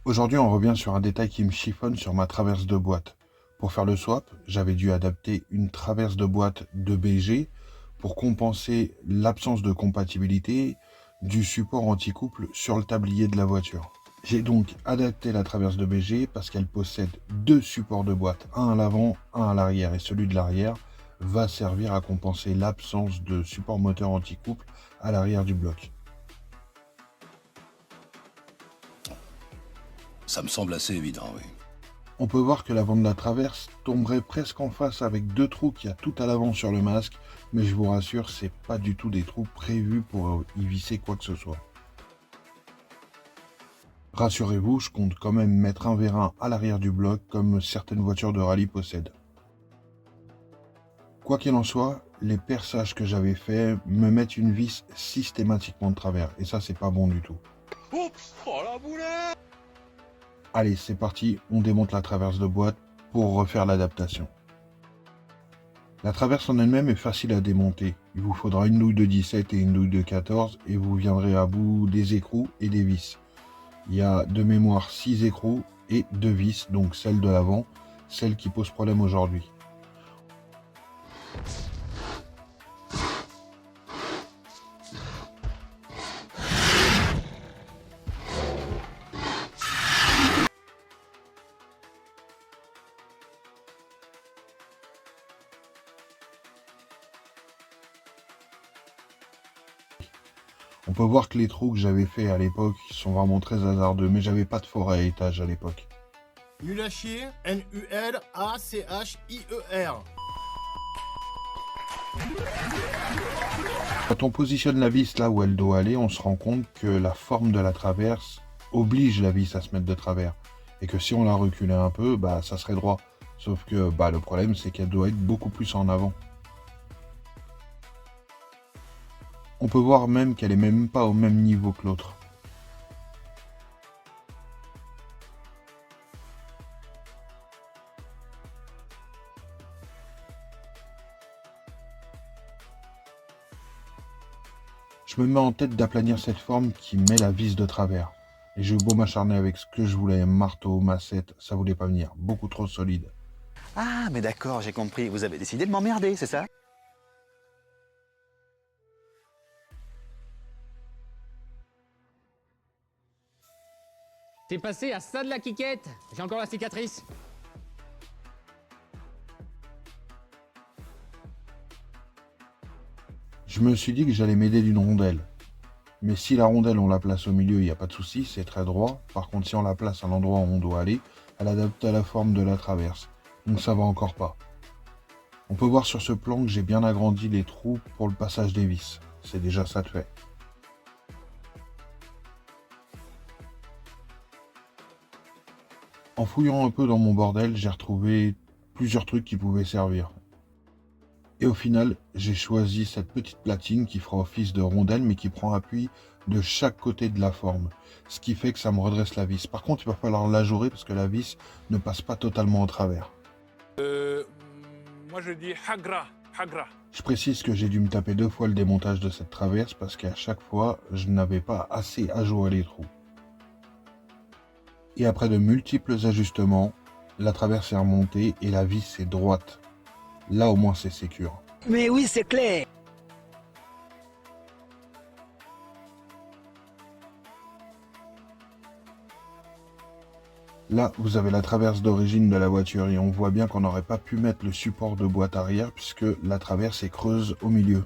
Aujourd'hui, on revient sur un détail qui me chiffonne sur ma traverse de boîte. Pour faire le swap, j'avais dû adapter une traverse de boîte de BG pour compenser l'absence de compatibilité du support anti-couple sur le tablier de la voiture. J'ai donc adapté la traverse de BG parce qu'elle possède deux supports de boîte, un à l'avant, un à l'arrière, et celui de l'arrière va servir à compenser l'absence de support moteur anti-couple à l'arrière du bloc. Ça me semble assez évident, oui. On peut voir que l'avant de la traverse tomberait presque en face avec deux trous qu'il y a tout à l'avant sur le masque, mais je vous rassure, c'est pas du tout des trous prévus pour y visser quoi que ce soit. Rassurez-vous, je compte quand même mettre un vérin à l'arrière du bloc comme certaines voitures de rallye possèdent. Quoi qu'il en soit, les perçages que j'avais faits me mettent une vis systématiquement de travers, et ça c'est pas bon du tout. Oups, oh la boulette! Allez, c'est parti, on démonte la traverse de boîte pour refaire l'adaptation. La traverse en elle-même est facile à démonter. Il vous faudra une douille de 17 et une douille de 14 et vous viendrez à bout des écrous et des vis. Il y a de mémoire 6 écrous et 2 vis, donc celle de l'avant, celle qui pose problème aujourd'hui. On peut voir que les trous que j'avais fait à l'époque sont vraiment très hasardeux, mais j'avais pas de forêt à étage à l'époque. Nul à chier, N-U-L-A-C-H-I-E-R. Quand on positionne la vis là où elle doit aller, on se rend compte que la forme de la traverse oblige la vis à se mettre de travers. Et que si on la reculait un peu, bah ça serait droit. Sauf que le problème c'est qu'elle doit être beaucoup plus en avant. On peut voir même qu'elle est même pas au même niveau que l'autre. Je me mets en tête d'aplanir cette forme qui met la vis de travers. Et j'ai eu beau m'acharner avec ce que je voulais, marteau, massette, ça voulait pas venir, beaucoup trop solide. Ah, mais d'accord, j'ai compris. Vous avez décidé de m'emmerder, c'est ça? T'es passé à ça de la quiquette? J'ai encore la cicatrice. Je me suis dit que j'allais m'aider d'une rondelle. Mais si la rondelle, on la place au milieu, il n'y a pas de souci, c'est très droit. Par contre, si on la place à l'endroit où on doit aller, elle adapte à la forme de la traverse. Donc ça va encore pas. On peut voir sur ce plan que j'ai bien agrandi les trous pour le passage des vis. C'est déjà ça de fait. En fouillant un peu dans mon bordel, j'ai retrouvé plusieurs trucs qui pouvaient servir. Et au final, j'ai choisi cette petite platine qui fera office de rondelle, mais qui prend appui de chaque côté de la forme. Ce qui fait que ça me redresse la vis. Par contre, il va falloir l'ajourer parce que la vis ne passe pas totalement au travers. Moi je dis hagra, hagra. Je précise que j'ai dû me taper 2 fois le démontage de cette traverse parce qu'à chaque fois, je n'avais pas assez ajouré les trous. Et après de multiples ajustements, la traverse est remontée et la vis est droite. Là au moins c'est sécure. Mais oui, c'est clair. Là, vous avez la traverse d'origine de la voiture et on voit bien qu'on n'aurait pas pu mettre le support de boîte arrière puisque la traverse est creuse au milieu.